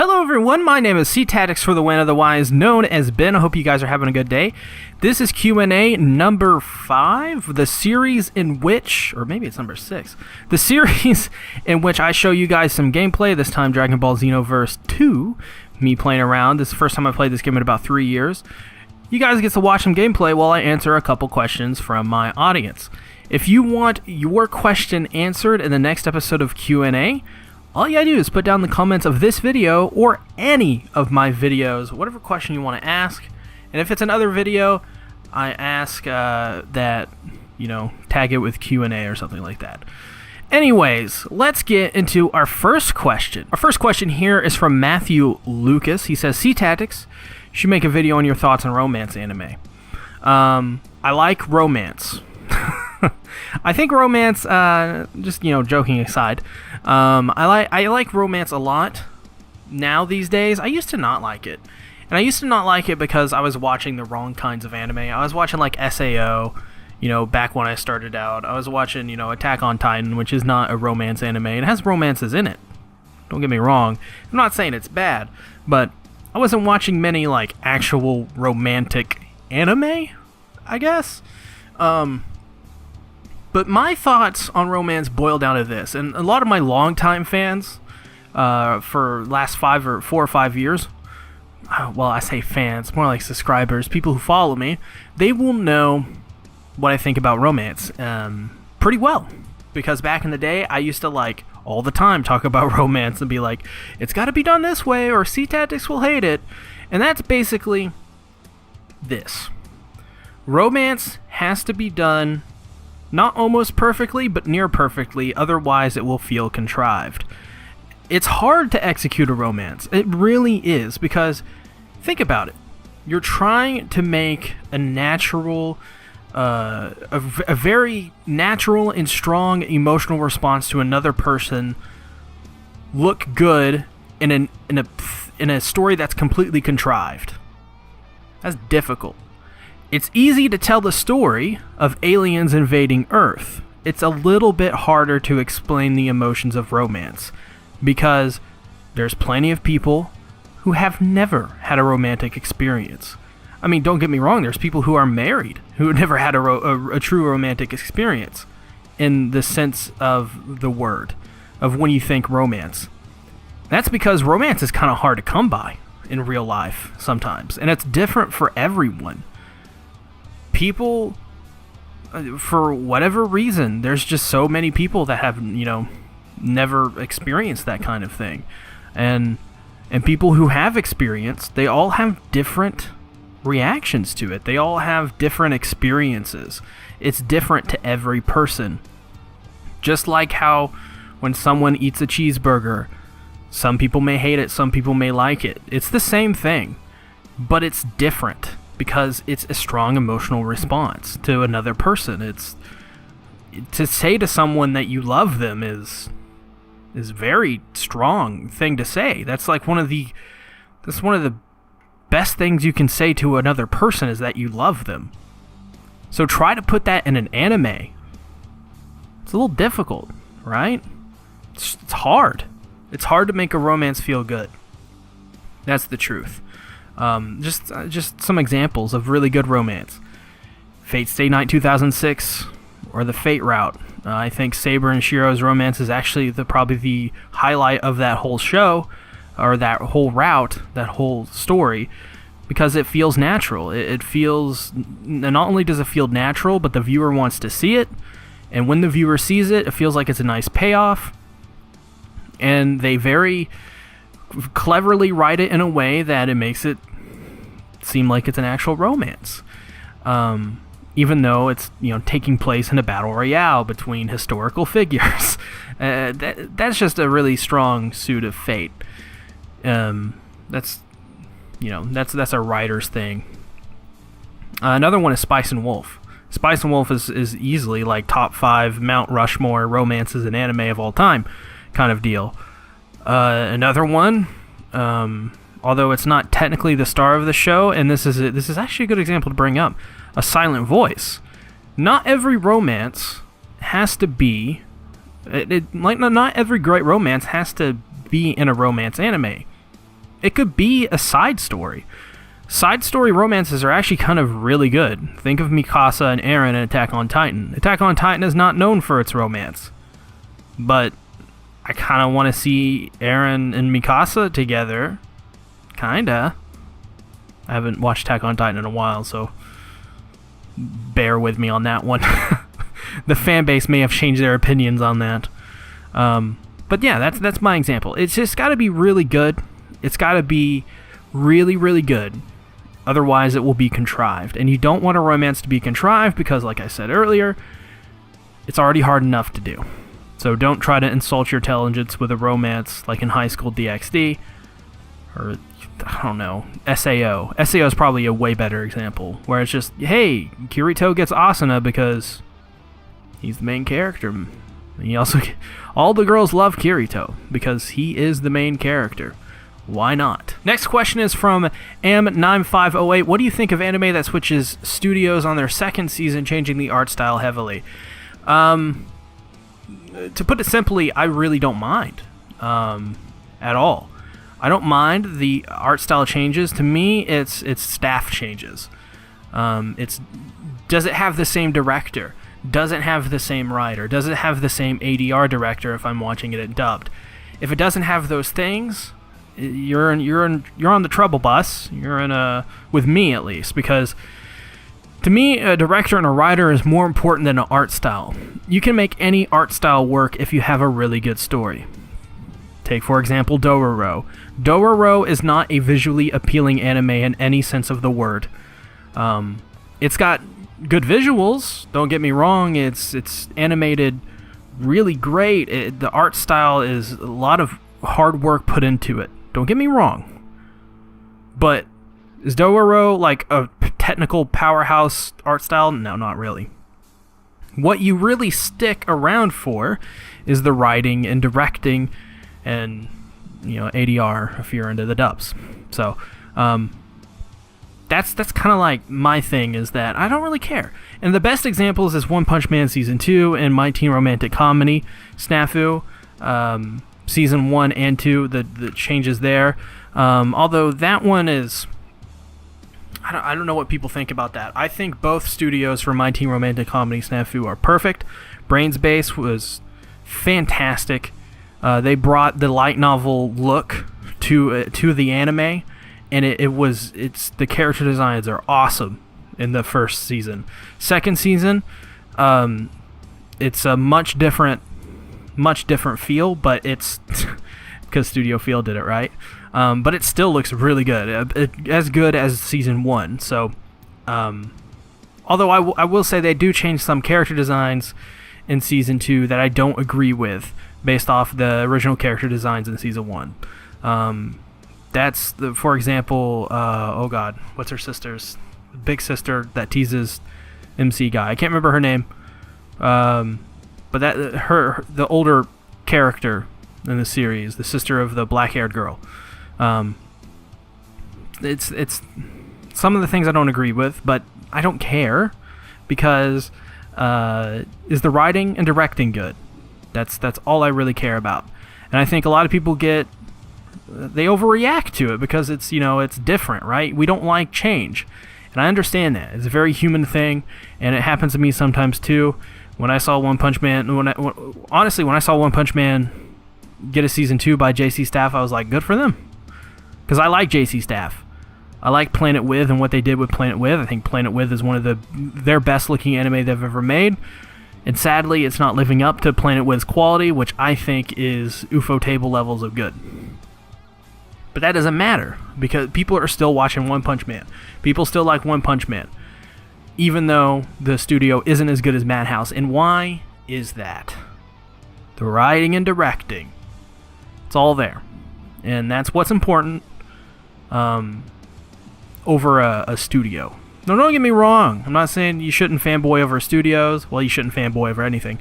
Hello everyone, my name is SeaTactics for the win, otherwise known as Ben. I hope you guys are having a good day. This is Q&A number 5, the series in which, or maybe it's number 6, the series in which I show you guys some gameplay, this time Dragon Ball Xenoverse 2, me playing around. This is the first time I played this game in about 3 years. You guys get to watch some gameplay while I answer a couple questions from my audience. If you want your question answered in the next episode of Q&A, all you gotta do is put down the comments of this video or any of my videos, whatever question you want to ask. And if it's another video, I ask that, tag it with Q&A or something like that. Anyways, let's get into our first question. Our first question here is from Matthew Lucas. He says, SeaTactics, you should make a video on your thoughts on romance anime. I like romance. I think romance, joking aside, I like romance a lot now these days. I used to not like it. And I used to not like it because I was watching the wrong kinds of anime. I was watching like SAO, back when I started out. I was watching, Attack on Titan, which is not a romance anime. It has romances in it. Don't get me wrong. I'm not saying it's bad, but I wasn't watching many like actual romantic anime, I guess. But my thoughts on romance boil down to this, and a lot of my longtime fans, for last 4 or 5 years, well, I say fans, more like subscribers, people who follow me, they will know what I think about romance pretty well. Because back in the day, I used to all the time talk about romance and be like, it's got to be done this way or SeaTactics will hate it. And that's basically this. Romance has to be done not almost perfectly, but near perfectly, otherwise it will feel contrived. It's hard to execute a romance. It really is, because think about it. You're trying to make a natural, a very natural and strong emotional response to another person look good in a story that's completely contrived. That's difficult. It's easy to tell the story of aliens invading Earth. It's a little bit harder to explain the emotions of romance, because there's plenty of people who have never had a romantic experience. I mean, don't get me wrong, there's people who are married who never had a true romantic experience in the sense of the word, of when you think romance. That's because romance is kind of hard to come by in real life sometimes, and it's different for everyone. People, for whatever reason, there's just so many people that have, never experienced that kind of thing. And people who have experienced, they all have different reactions to it. They all have different experiences. It's different to every person. Just like how when someone eats a cheeseburger, some people may hate it, some people may like it. It's the same thing, but it's different, because it's a strong emotional response to another person. It's to say to someone that you love them is very strong thing to say. That's one of the best things you can say to another person, is that you love them. So try to put that in an anime. It's a little difficult, right? It's hard. It's hard to make a romance feel good. That's the truth. Just some examples of really good romance. Fate Stay Night 2006, or the Fate route. I think Saber and Shiro's romance is actually probably the highlight of that whole show, or that whole route, that whole story, because it feels natural. It feels, not only does it feel natural, but the viewer wants to see it, and when the viewer sees it, it feels like it's a nice payoff, and they very cleverly write it in a way that it makes it seem like it's an actual romance, even though it's taking place in a battle royale between historical figures. That's just a really strong suit of Fate. That's a writer's thing. Another one is Spice and Wolf. Spice and Wolf is easily top 5 Mount Rushmore romances in anime of all time kind of deal. Another one, although it's not technically the star of the show, and this is actually a good example to bring up, A Silent Voice. Not every romance has to be, not every great romance has to be in a romance anime. It could be a side story. Side story romances are actually kind of really good. Think of Mikasa and Eren in Attack on Titan. Attack on Titan is not known for its romance. But I kind of want to see Eren and Mikasa together. Kinda. I haven't watched Attack on Titan in a while, so bear with me on that one. The fan base may have changed their opinions on that. But yeah, that's my example. It's just got to be really good. It's got to be really, really good. Otherwise, it will be contrived. And you don't want a romance to be contrived because, like I said earlier, it's already hard enough to do. So don't try to insult your intelligence with a romance like in High School DxD or, I don't know, SAO. SAO is probably a way better example, where it's just, hey, Kirito gets Asuna because he's the main character. He also, all the girls love Kirito because he is the main character. Why not? Next question is from M9508. What do you think of anime that switches studios on their second season, changing the art style heavily? To put it simply, I really don't mind at all. I don't mind the art style changes. To me, it's staff changes. Does it have the same director? Does it have the same writer? Does it have the same ADR director if I'm watching it dubbed? If it doesn't have those things, you're on the trouble bus. You're in with me at least, because to me, a director and a writer is more important than an art style. You can make any art style work if you have a really good story. Take, for example, Dororo. Dororo is not a visually appealing anime in any sense of the word. It's got good visuals, don't get me wrong. It's animated really great. The art style is a lot of hard work put into it. Don't get me wrong. But is Dororo like a technical powerhouse art style? No, not really. What you really stick around for is the writing and directing and, ADR if you're into the dubs. So, that's kind of like my thing, is that I don't really care. And the best examples is One Punch Man Season 2 and My Teen Romantic Comedy Snafu. Season 1 and 2, the changes there. Although that one is... I don't know what people think about that. I think both studios for My Teen Romantic Comedy Snafu are perfect. Brains Base was fantastic. They brought the light novel look to the anime, and it's the character designs are awesome in the first season. Second season, it's a much different feel, but it's because Studio Field did it right. But it still looks really good, as good as season 1. So, although I will say they do change some character designs in season 2 that I don't agree with, based off the original character designs in season 1. That's for example, oh god, what's her sister's big sister that teases MC guy? I can't remember her name. But the older character in the series, the sister of the black-haired girl. It's some of the things I don't agree with, but I don't care, because is the writing and directing good? That's all I really care about. And I think a lot of people they overreact to it because it's different, right? We don't like change. And I understand that. It's a very human thing, and it happens to me sometimes too. When I saw One Punch Man, when I saw One Punch Man get a season 2 by JC Staff, I was like, good for them. Because I like JC Staff. I like Planet With and what they did with Planet With. I think Planet With is one of their best looking anime they've ever made. And sadly, it's not living up to Planet With's quality, which I think is UFO table levels of good. But that doesn't matter, because people are still watching One Punch Man. People still like One Punch Man, even though the studio isn't as good as Madhouse. And why is that? The writing and directing. It's all there. And that's what's important over a studio. No, don't get me wrong. I'm not saying you shouldn't fanboy over studios. Well, you shouldn't fanboy over anything.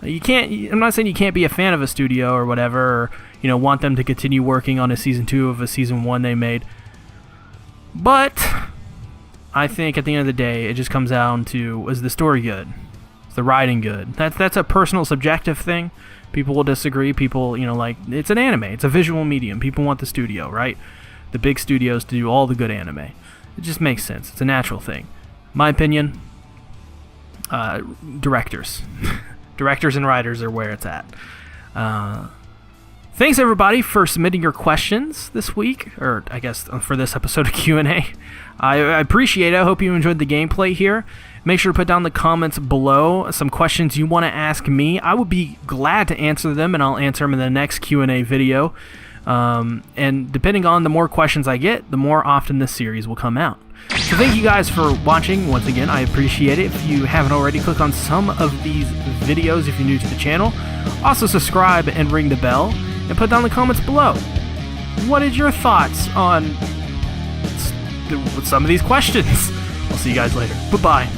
I'm not saying you can't be a fan of a studio or whatever, or want them to continue working on a season 2 of a season 1 they made. But I think at the end of the day, it just comes down to, is the story good? Is the writing good? That's a personal, subjective thing. People will disagree. People, it's an anime. It's a visual medium. People want the studio, right? the big studios to do all the good anime. It just makes sense. It's a natural thing. My opinion, directors. Directors and writers are where it's at. Thanks everybody for submitting your questions this week, or I guess for this episode of Q&A. I appreciate it. I hope you enjoyed the gameplay here. Make sure to put down in the comments below some questions you want to ask me. I would be glad to answer them, and I'll answer them in the next Q&A video. And depending on the more questions I get, the more often this series will come out. So thank you guys for watching. Once again, I appreciate it. If you haven't already, click on some of these videos if you're new to the channel. Also subscribe and ring the bell, and put down in the comments below. What is your thoughts on some of these questions? I'll see you guys later. Bye-bye.